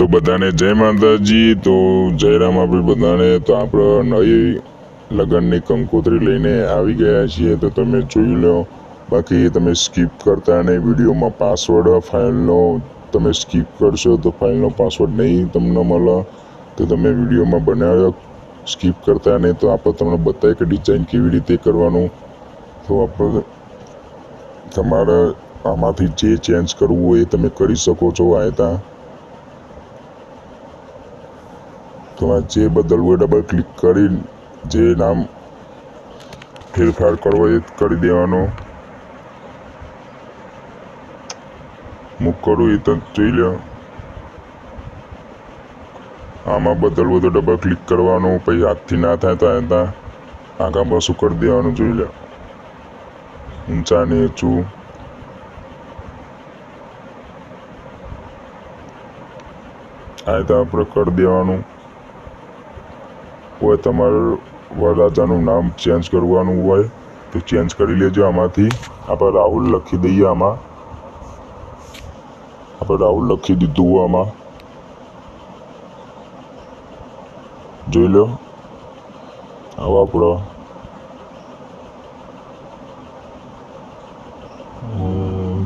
તો બધાને જય માતાજી। તો જયરામ આપણે બધાને। તો આપણે નવી લગ્નની કંકોત્રી લઈને આવી ગયા છીએ, તો તમે જોઈ લો। બાકી તમે સ્કીપ કરતા નહીં। વિડીયોમાં પાસવર્ડ ફાઇલનો તમે સ્કીપ કરશો તો ફાઇલનો પાસવર્ડ નહીં તમને મળે। તો તમે વિડીયોમાં બનાવ્યો સ્કીપ કરતા નહીં। તો આપણે તમને બતાવીએ કે ડિઝાઇન કેવી રીતે કરવાનું। તો આપણે તમારે આમાંથી જે ચેન્જ કરવું હોય એ તમે કરી શકો છો। આયતા તમારે જે બદલવું હોય ડબલ ક્લિક કરી જે નામ ફેરફાર કરવો એ કરી દેવાનો। મુક કરું એ તો જોઈ લો। આમાં બદલવું તો ડબલ ક્લિક કરવાનું, પછી હાથથી ના થાય તો આયતા આગા પાછું કરી દેવાનું। જોઈ લો, ઊંચા નીચું આયતા આપણે કરી દેવાનું। હોય તમારે વરરાજાનું નામ ચેન્જ કરવાનું હોય તો ચેન્જ કરી લેજો। આમાંથી આપણે રાહુલ લખી દઈએ। આમાં આપણે રાહુલ લખી દીધું હોય આમાં, જોઈ લો। હવે આપણો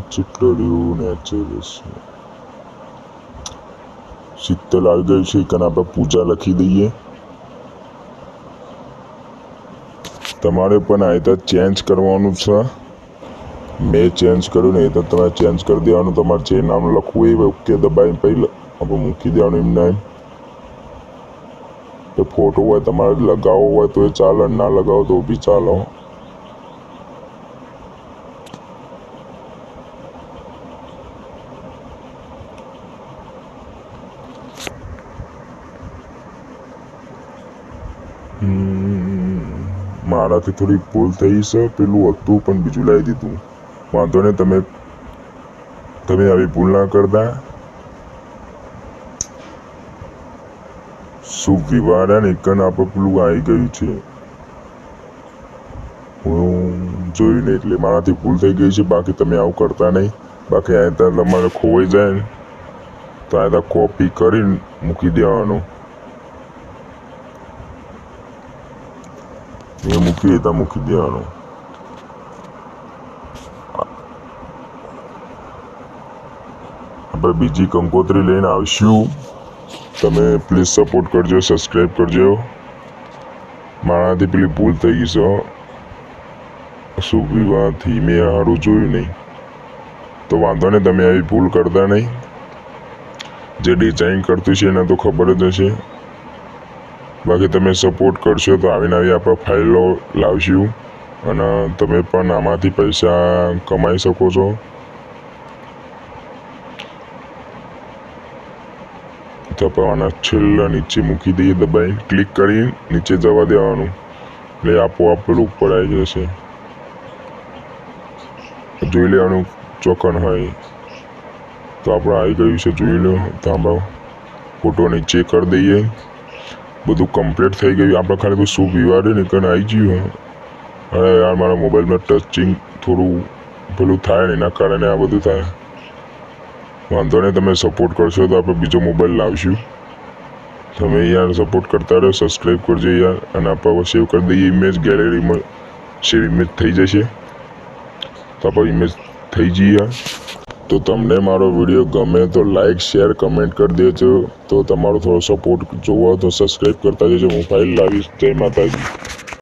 ચિત્રડ્યું નેચરસ શીતલ આવી ગઈ છે, કારણ આપણે પૂજા લખી દઈએ। તમારે પણ આયતા ચેન્જ કરવાનું છે। મેં ચેન્જ કર્યું ને એ તો તમે ચેન્જ કરી દેવાનું। તમારે જે નામ લખવું એ ઓકે દબાવીને પછી આપણે મૂકી દેવાનું એમને। તો ફોટો હોય તમારે લગાવવો હોય તો એ ચાલે, ના લગાવો તો બી ચાલો। મારાથી થોડી ભૂલ થઈ છે, પેલું હતું પણ બીજું લાવી દીધું। વાંધો નહીં, તમે આવી ભૂલ ના કરતા। શુભ વિવાહ ને એકન આપણે પેલું આવી ગયું છે, હું જોયું નહીં એટલે મારાથી ભૂલ થઈ ગઈ છે। બાકી તમે આવું કરતા નહીં। બાકી આ તમારે ખોવાઈ જાય ને તો આ કોપી કરીને મૂકી દેવાનું। એ મૂકી તો મૂકી દેવાનું। આપણે બીજી કંકોત્રી લઈને આવશું। તમે પ્લીઝ સપોર્ટ કરજો, સબસ્ક્રાઈબ કરજો। મારાથી પેલી ભૂલ થઈ ગઈ છે, શુભ વિવાહથી મેં સારું જોયું નહીં। તો વાંધો નહીં, તમે આવી ભૂલ કરતા નહીં। જે ડિઝાઇન કરતું છે એને તો ખબર જ હશે। બાકી તમે સપોર્ટ કરશો તો આવીને આવી આપણે ફાઇલો લાવશું અને તમે પણ આમાંથી પૈસા કમાઈ શકો છો। તો આપણે આના છેલ્લા નીચે મૂકી દઈએ, દબાઈ ક્લિક કરી નીચે જવા દેવાનું, એટલે આપોઆપ પેલું ઉપર આવી જશે। જોઈ લેવાનું ચોકન હોય તો આપણે આવી ગયું છે, જોઈ લો। તો આપણે ફોટો નીચે કરી દઈએ। બધું કમ્પ્લીટ થઈ ગયું। આપણે ખાલી શુભ વિવાહ ને કણ આવી ગયું। અરે યાર, મારા મોબાઈલમાં ટચિંગ થોડું પેલું થાય ને એના કારણે આ બધું થાય। વાંધો નહીં, તમે સપોર્ટ કરશો તો આપણે બીજો મોબાઈલ લાવશું। તમે યાર સપોર્ટ કરતા રહો, સબસ્ક્રાઈબ કરજો યાર। અને આપણે સેવ કરી દઈએ ઇમેજ, ગેલેરીમાં સેવ ઇમેજ થઈ જશે। તો આપણે ઇમેજ થઈ જઈએ। તો તમને મારો વિડીયો ગમે તો લાઈક શેર કમેન્ટ કરી દેજો। તો તમારો થોડો સપોર્ટ જોવો તો સબસ્ક્રાઈબ કરતા જજો। હું ફાઇલ લાવીશ। જય માતાજી।